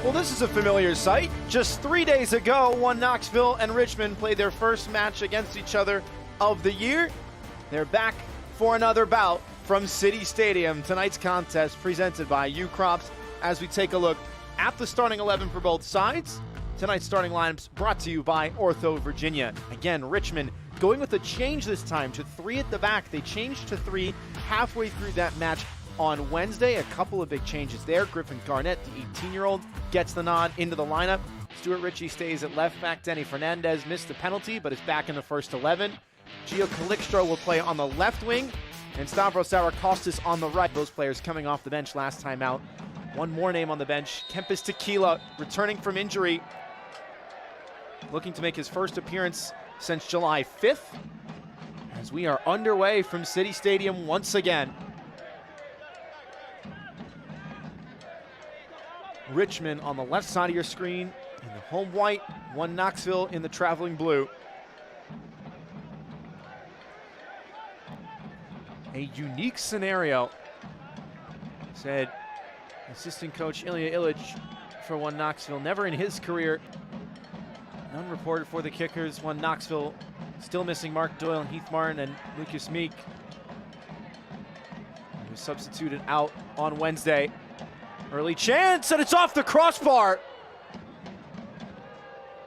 Well, this is a familiar sight. Just 3 days ago, One Knoxville and Richmond played their first match against each other of the year. They're back for another bout from City Stadium. Tonight's contest presented by U-Crops as we take a look at the starting 11 for both sides. Tonight's starting lineups brought to you by Ortho Virginia. Again, Richmond going with a change this time to 3 at the back. They changed to 3 halfway through that match on Wednesday. A couple of big changes there. Griffin Garnett, the 18-year-old, gets the nod into the lineup. Stuart Ritchie stays at left back. Denny Fernandez missed the penalty, but is back in the first 11. Gio Calixto will play on the left wing, and Stavros Zarakostas on the right. Those players coming off the bench last time out. One more name on the bench, Klaidi Cela, returning from injury, looking to make his first appearance since July 5th, as we are underway from City Stadium once again. Richmond on the left side of your screen in the home white, One Knoxville in the traveling blue. A unique scenario, said assistant coach Ilya Illich for One Knoxville. Never in his career, none reported for the Kickers. One Knoxville still missing Mark Doyle, Heath Martin, and Lucas Meek, who was substituted out on Wednesday. Early chance, and it's off the crossbar.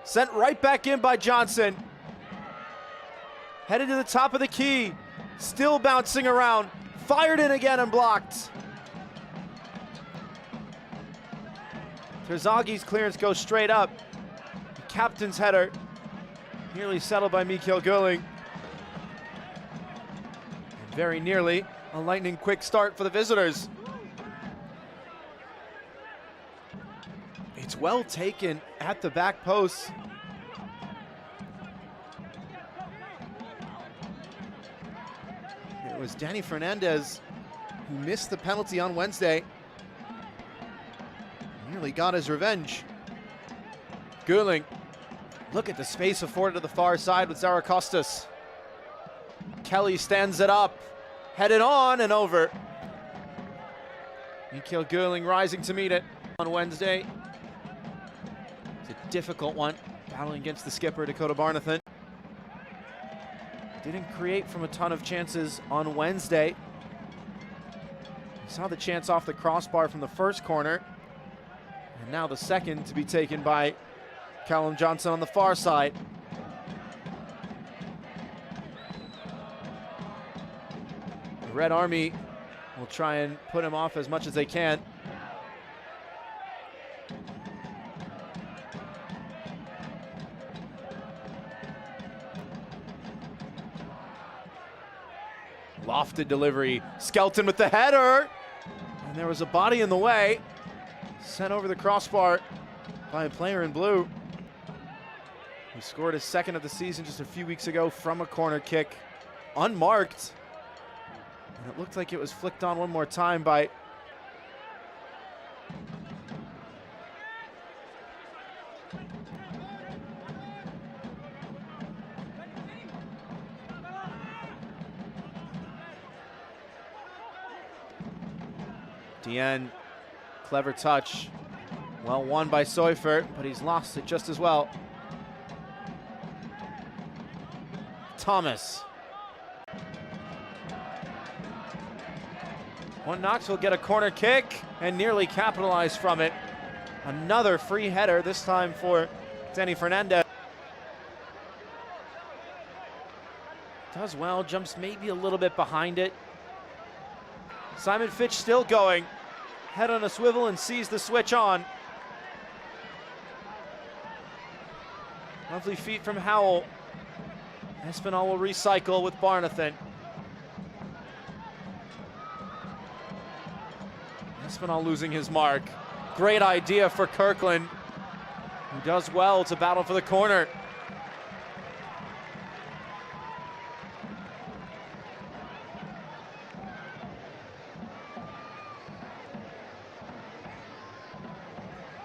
Sent right back in by Johnson. Headed to the top of the key. Still bouncing around. Fired in again and blocked. Terzagi's clearance goes straight up. The captain's header nearly settled by Mikhail Guling. And very nearly a lightning quick start for the visitors. It's well taken at the back post. It was Denny Fernandez who missed the penalty on Wednesday. Nearly got his revenge. Guling, look at the space afforded to the far side with Zarakostas. Kelly stands it up, headed on and over. Mikhail Guling rising to meet it on Wednesday. It's a difficult one, battling against the skipper, Dakota Barnathan. Didn't create from a ton of chances on Wednesday. We saw the chance off the crossbar from the first corner, and now the second to be taken by Callum Johnson on the far side. The Red Army will try and put him off as much as they can. Lofted delivery, Skelton with the header, and there was a body in the way. Sent over the crossbar by a player in blue, who scored his second of the season just a few weeks ago from a corner kick, unmarked. And it looked like it was flicked on one more time by Dien. Clever touch. Well won by Seufert, but he's lost it just as well. Thomas. One Knoxville get a corner kick and nearly capitalized from it. Another free header, this time for Denny Fernandez. Does well, jumps maybe a little bit behind it. Simon Fitch still going. Head on a swivel and sees the switch on. Lovely feet from Howell. Espinal will recycle with Barnathan. Espinal losing his mark. Great idea for Kirkland, who does well to battle for the corner.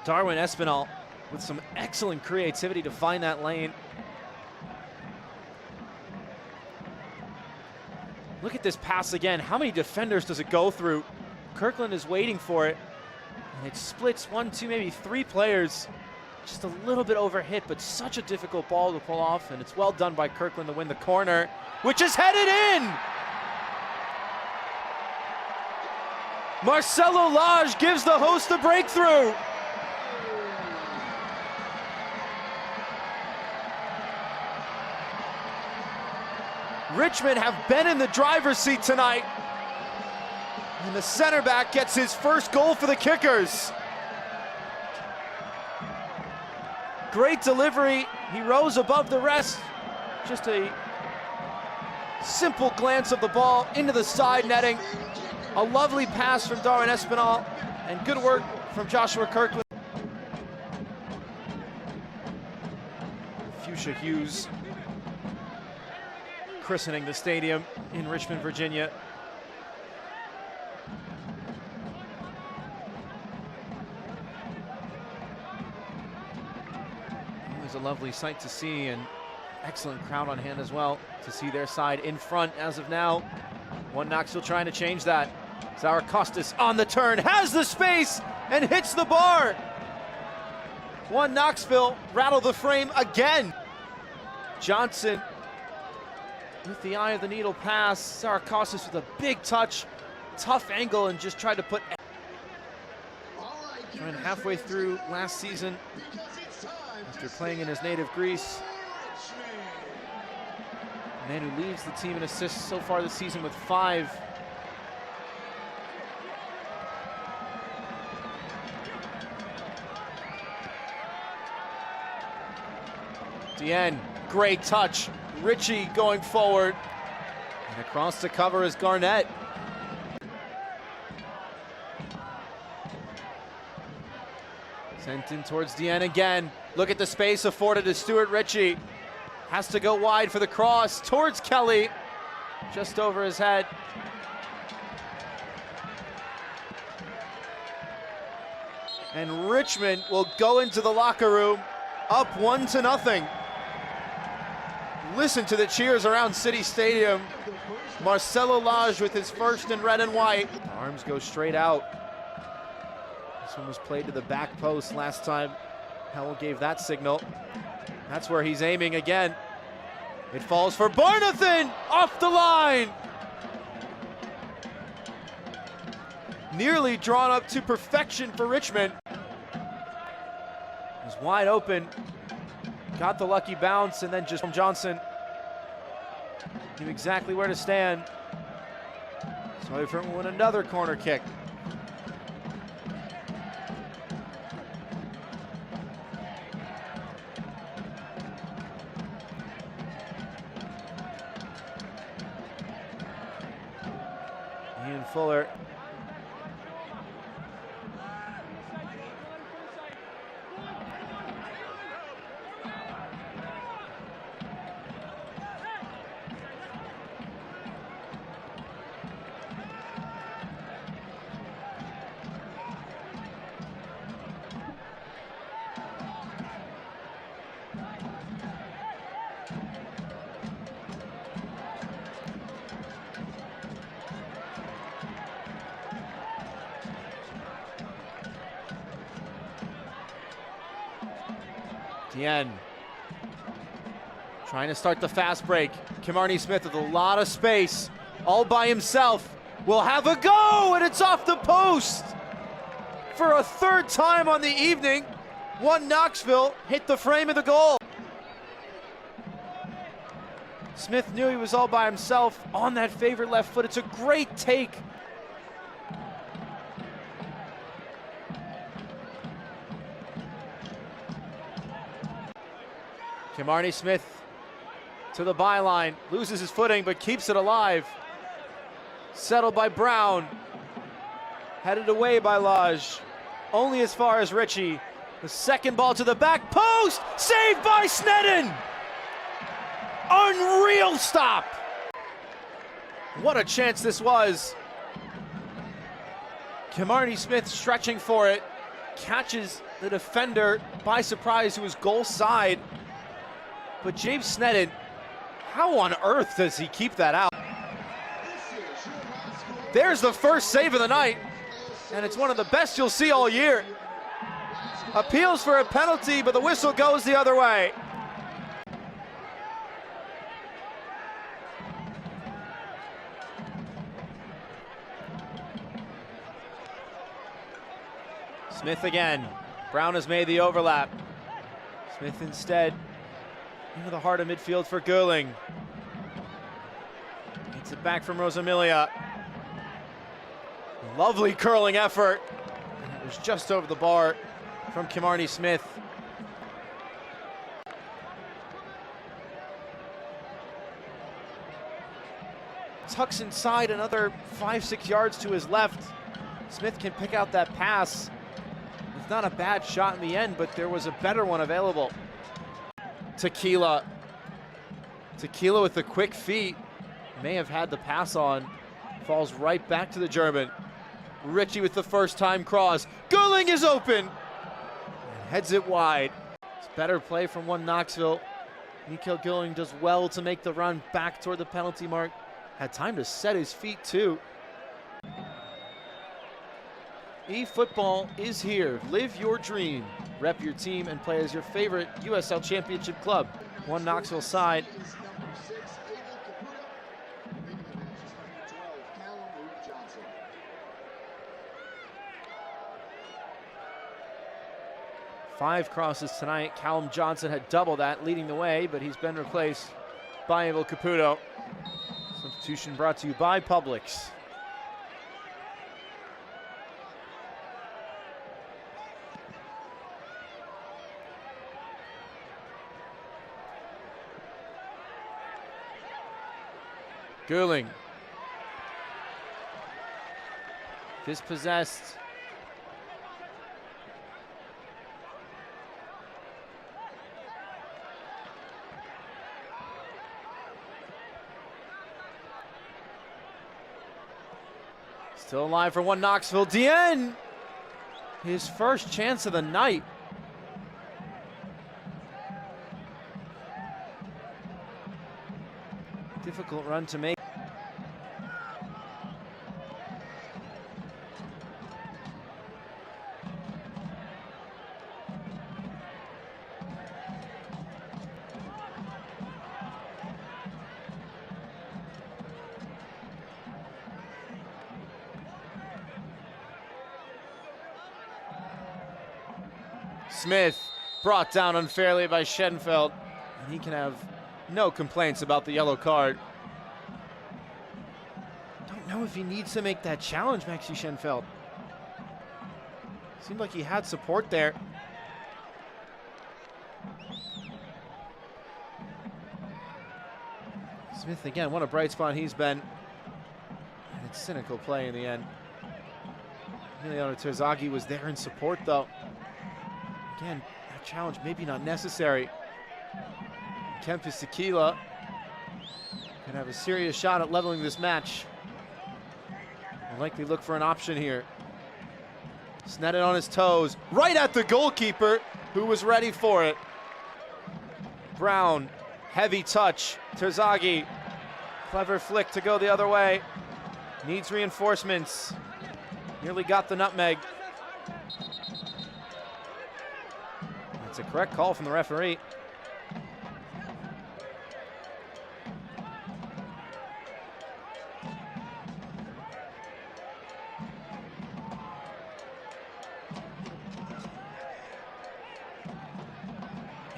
Darwin Espinal with some excellent creativity to find that lane. Look at this pass again. How many defenders does it go through? Kirkland is waiting for it. And it splits 1, 2, maybe 3 players. Just a little bit overhit, but such a difficult ball to pull off, and it's well done by Kirkland to win the corner, which is headed in! Marcelo Lage gives the host a breakthrough! Richmond have been in the driver's seat tonight, and the center back gets his first goal for the Kickers. Great delivery, he rose above the rest. Just a simple glance of the ball into the side netting. A lovely pass from Darwin Espinal, and good work from Joshua Kirkland. Fuchsia Hughes christening the stadium in Richmond, Virginia. A lovely sight to see, and excellent crowd on hand as well to see their side in front as of now. One Knoxville trying to change that. Zarakostas on the turn, has the space, and hits the bar. One Knoxville rattle the frame again. Johnson with the eye of the needle pass. Zarakostas with a big touch, tough angle, and just tried to put. Trying halfway through last season, after playing in his native Greece. A man who leads the team in assists so far this season with 5. Dien, great touch. Ritchie going forward. And across the cover is Garnett. Sent in towards Dien again. Look at the space afforded to Stuart Ritchie. Has to go wide for the cross towards Kelly. Just over his head. And Richmond will go into the locker room up 1-0. Listen to the cheers around City Stadium. Marcelo Lage with his first in red and white. Arms go straight out. This one was played to the back post last time. Howell gave that signal. That's where he's aiming again. It falls for Barnathan, off the line. Nearly drawn up to perfection for Richmond. It was wide open. Got the lucky bounce, and then just from Johnson. Knew exactly where to stand. So Griffin will win another corner kick. Ian Fuller. Dien trying to start the fast break. Kimarni Smith with a lot of space, all by himself, will have a go, and it's off the post. For a third time on the evening, One Knoxville hit the frame of the goal. Smith knew he was all by himself on that favorite left foot. It's a great take. Kimarni Smith to the byline, loses his footing but keeps it alive. Settled by Brown, headed away by Lage, only as far as Ritchie. The second ball to the back post, saved by Sneddon. Unreal stop. What a chance this was. Kimarni Smith stretching for it, catches the defender by surprise to his goal side. But James Sneddon, how on earth does he keep that out? There's the first save of the night. And it's one of the best you'll see all year. Appeals for a penalty, but the whistle goes the other way. Smith again. Brown has made the overlap. Smith instead into the heart of midfield for Gerling. Gets it back from Rosamilia. Lovely curling effort. And it was just over the bar from Kimarni Smith. Tucks inside another 5-6 yards to his left. Smith can pick out that pass. It's not a bad shot in the end, but there was a better one available. Cela with the quick feet. May have had the pass on. Falls right back to the German. Ritchie with the first time cross. Gerling is open. And heads it wide. It's better play from One Knoxville. Mikael Gerling does well to make the run back toward the penalty mark. Had time to set his feet too. eFootball is here. Live your dream. Rep your team and play as your favorite USL Championship club. One Knoxville side. Five crosses tonight. Callum Johnson had double that, leading the way, but he's been replaced by Emil Caputo. Substitution brought to you by Publix. Gerling. Dispossessed. Still alive for One Knoxville. Dien! His first chance of the night. Difficult run to make. Smith brought down unfairly by Schenfeld. And he can have no complaints about the yellow card. Don't know if he needs to make that challenge, Maxi Schenfeld. Seemed like he had support there. Smith again, what a bright spot he's been. And it's cynical play in the end. Emiliano Terzaghi was there in support though. Again, that challenge maybe not necessary. Kempis Tequila can have a serious shot at leveling this match. Will likely look for an option here. Sneddon on his toes, right at the goalkeeper, who was ready for it. Brown, heavy touch. Terzaghi, clever flick to go the other way. Needs reinforcements. Nearly got the nutmeg. It's a correct call from the referee.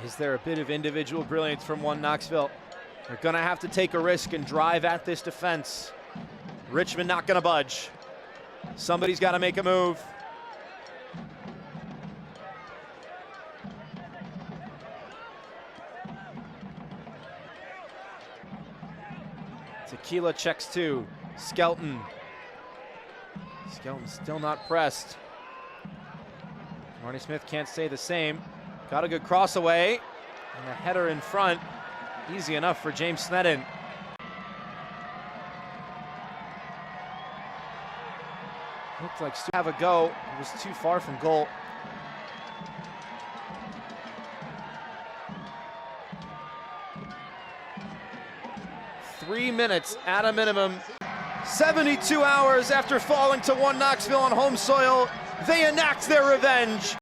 Is there a bit of individual brilliance from One Knoxville? They're gonna have to take a risk and drive at this defense. Richmond not gonna budge. Somebody's gotta make a move. Tequila checks two. Skelton. Skelton still not pressed. Marty Smith can't say the same. Got a good cross away. And a header in front. Easy enough for James Sneddon. Looked like Stu have a go. It was too far from goal. Three minutes at a minimum. 72 hours after falling to One Knoxville on home soil, they enact their revenge.